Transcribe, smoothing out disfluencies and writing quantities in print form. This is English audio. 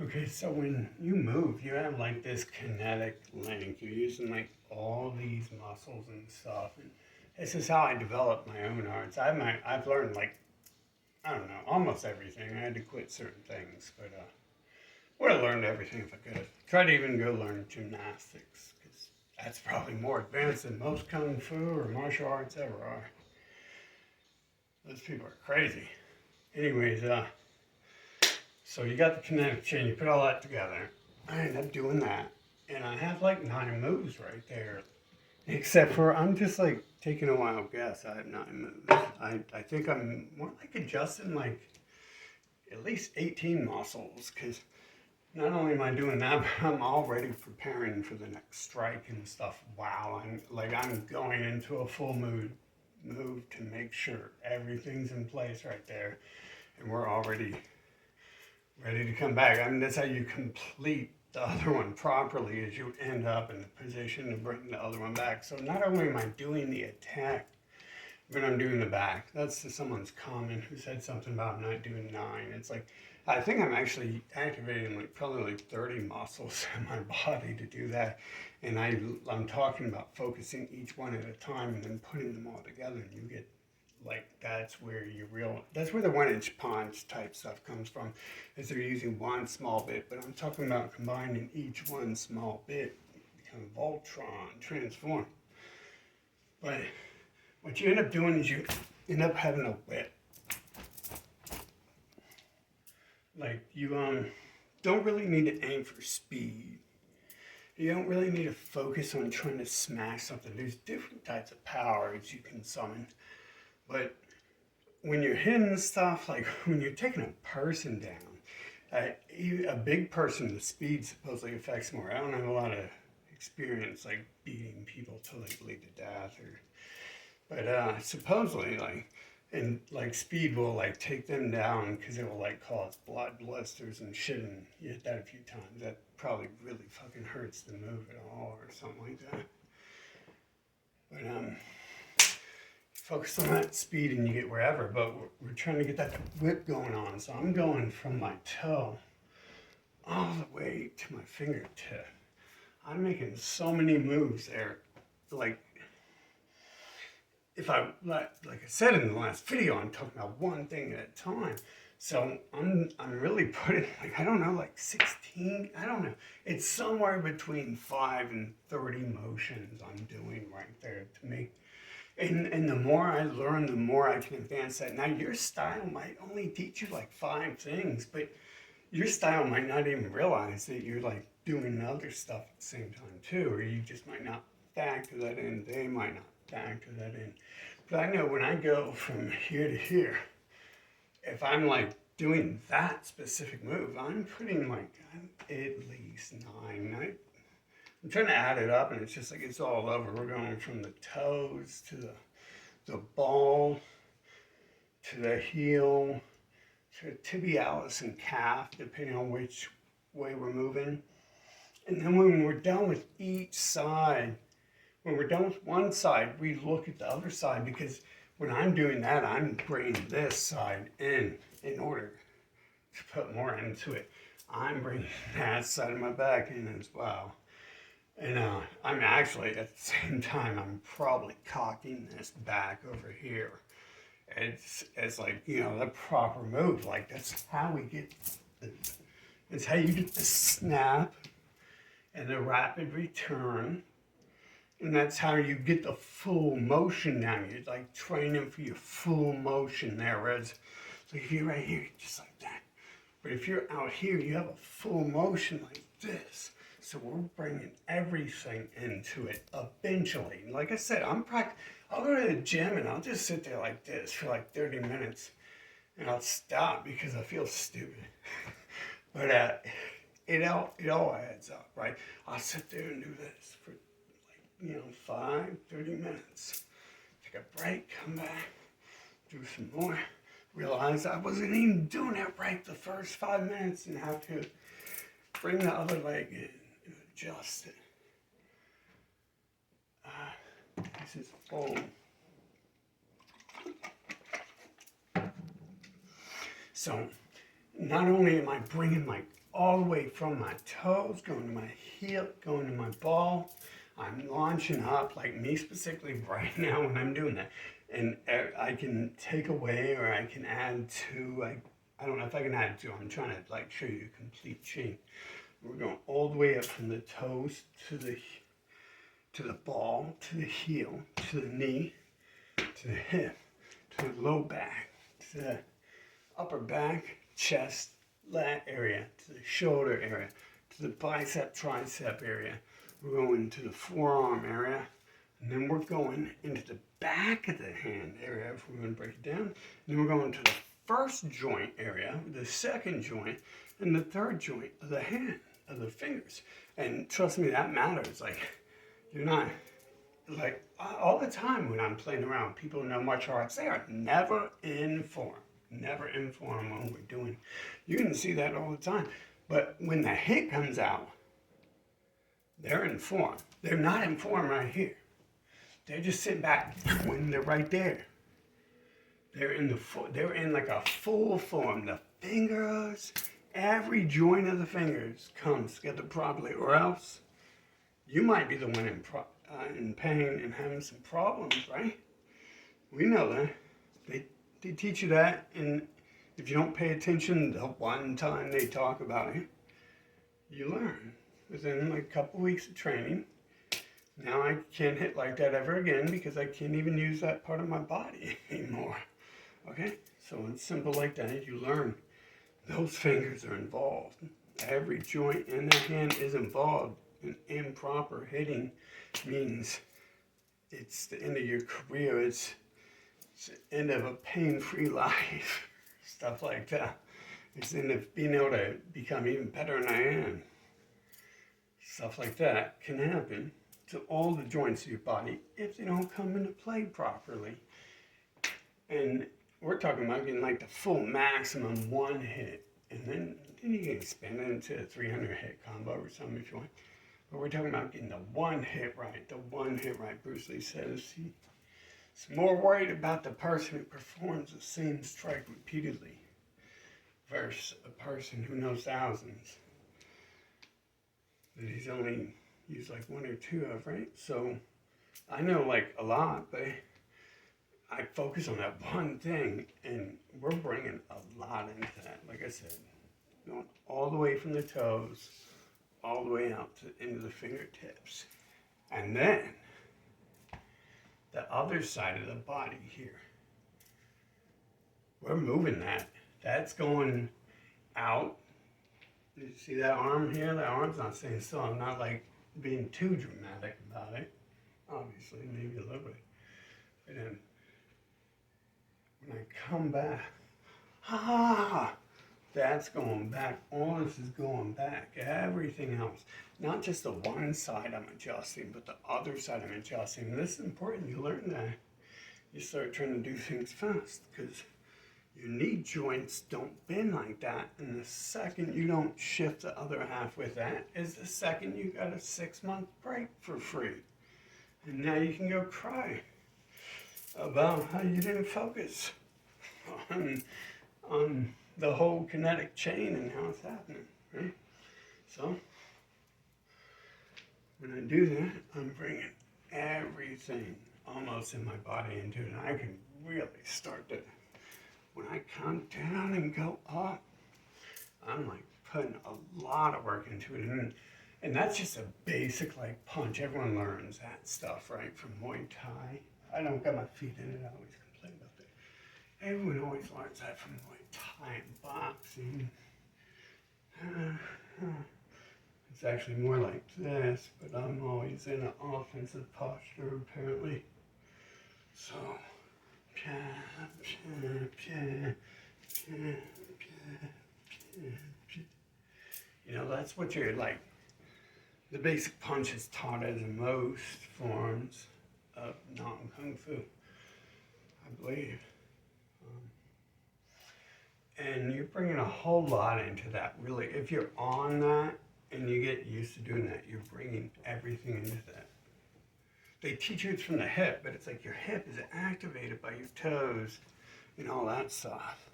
Okay, so when you move, you have like this kinetic link. You're using like all these muscles and stuff. And this is how I developed my own arts. I've learned like, I don't know, almost everything. I had to quit certain things, but would have learned everything if I could have. Tried to even go learn gymnastics, because that's probably more advanced than most kung fu or martial arts ever are. Those people are crazy. Anyways, so you got the kinetic chain, you put all that together. I ended up doing that. And I have like 9 moves right there. Except for I'm just like taking a wild guess. I have 9 moves. I think I'm more like adjusting like at least 18 muscles because not only am I doing that, but I'm already preparing for the next strike and stuff. Wow, I'm going into a full mood move to make sure everything's in place right there, and we're already ready to come back. I mean, that's how you complete the other one properly, is you end up in the position to bring the other one back. So not only am I doing the attack, but I'm doing the back. That's to someone's comment who said something about not doing 9. It's like, I think I'm actually activating like probably like 30 muscles in my body to do that. And I'm talking about focusing each one at a time and then putting them all together, and you get like that's where the 1 inch punch type stuff comes from, is they're using one small bit, but I'm talking about combining each one small bit, become Voltron, transform. But what you end up doing is you end up having a whip. Like you don't really need to aim for speed. You don't really need to focus on trying to smash something. There's different types of powers you can summon. But when you're hitting stuff, like when you're taking a person down, a big person, the speed supposedly affects more. I don't have a lot of experience like beating people till they bleed to death, but supposedly and like speed will like take them down because it will like cause blood blisters and shit, and you hit that a few times. That probably really fucking hurts the move at all or something like that. But focus on that speed and you get wherever, but we're trying to get that whip going on. So I'm going from my toe all the way to my fingertip. I'm making so many moves there. Like, if like I said in the last video, I'm talking about one thing at a time. So I'm really putting, like, I don't know, like 16, I don't know. It's somewhere between 5 and 30 motions I'm doing right there to make. And the more I learn, the more I can advance that. Now, your style might only teach you like 5 things, but your style might not even realize that you're like doing other stuff at the same time too, or you just might not factor that in. They might not factor that in. But I know when I go from here to here, if I'm like doing that specific move, I'm putting like at least 9. I'm trying to add it up, and it's just like it's all over. We're going from the toes to the ball to the heel to the tibialis and calf, depending on which way we're moving. And then when we're done with each side, when we're done with one side, we look at the other side, because when I'm doing that, I'm bringing this side in order to put more into it. I'm bringing that side of my back in as well. And I'm actually, at the same time, I'm probably cocking this back over here. It's like, the proper move. Like, that's how we get, it's how you get the snap and the rapid return. And that's how you get the full motion now. You're like training for your full motion there. Whereas, like if you're right here, just like that. But if you're out here, you have a full motion like this. So we're bringing everything into it eventually. Like I said, I'll go to the gym and I'll just sit there like this for like 30 minutes and I'll stop because I feel stupid. But it all adds up, right? I'll sit there and do this for 30 minutes. Take a break, come back, do some more. Realize I wasn't even doing it right the first 5 minutes and have to bring the other leg in and adjust it. This is full. So not only am I bringing like all the way from my toes, going to my heel, going to my ball, I'm launching up, like me specifically right now when I'm doing that. And I can take away or I can add to, like, I don't know if I can add to, I'm trying to like show you a complete chain. We're going all the way up from the toes to the ball, to the heel, to the knee, to the hip, to the low back, to the upper back, chest, lat area, to the shoulder area, to the bicep, tricep area. We're going to the forearm area, and then we're going into the back of the hand area if we're going to break it down. And then we're going to the first joint area, the second joint, and the third joint of the hand, of the fingers. And trust me, that matters. Like, you're not, like, all the time when I'm playing around, people know martial arts, they are never in form. Never inform what we're doing. You can see that all the time. But when the hit comes out, they're in form. They're not in form right here. They're just sitting back when they're right there. They're in like a full form. The fingers, every joint of the fingers comes together properly, or else you might be the one in pain and having some problems, right? We know that. They teach you that, and if you don't pay attention the one time they talk about it, you learn. Within like a couple weeks of training, now I can't hit like that ever again because I can't even use that part of my body anymore. Okay? So it's simple like that. You learn. Those fingers are involved. Every joint in the hand is involved. And improper hitting means it's the end of your career. It's the end of a pain-free life, stuff like that. It's the end of being able to become even better than I am. Stuff like that can happen to all the joints of your body if they don't come into play properly. And we're talking about getting like the full maximum one hit, and then you can expand it into a 300 hit combo or something if you want. But we're talking about getting the one hit right. The one hit right. Bruce Lee says he's more worried about the person who performs the same strike repeatedly versus a person who knows thousands that he's only used like one or two of, right? So I know like a lot, but I focus on that one thing, and we're bringing a lot into that. Like I said, going all the way from the toes, all the way out to into the fingertips. And then the other side of the body here, we're moving that. That's going out. You see that arm here? That arm's not staying still. I'm not like being too dramatic about it. Obviously, maybe a little bit. But then when I come back, that's going back. All this is going back. Everything else. Not just the one side I'm adjusting, but the other side I'm adjusting. And this is important. You learn that. You start trying to do things fast because your knee joints don't bend like that. And the second you don't shift the other half with that is the second you got a 6-month break for free. And now you can go cry about how you didn't focus on the whole kinetic chain and how it's happening, right? So when I do that, I'm bringing everything almost in my body into it. And I can really start to, when I come down and go up, I'm like putting a lot of work into it. And that's just a basic like punch. Everyone learns that stuff, right? From Muay Thai. I don't got my feet in it. I always complain about that. Everyone always learns that from Muay Thai and boxing. It's actually more like this, but I'm always in an offensive posture apparently. So, you know, that's what you're like. The basic punch is taught as in most forms of non-kung fu, I believe. And you're bringing a whole lot into that, really. If you're on that and you get used to doing that, you're bringing everything into that. They teach you it's from the hip, but it's like your hip is activated by your toes and all that stuff.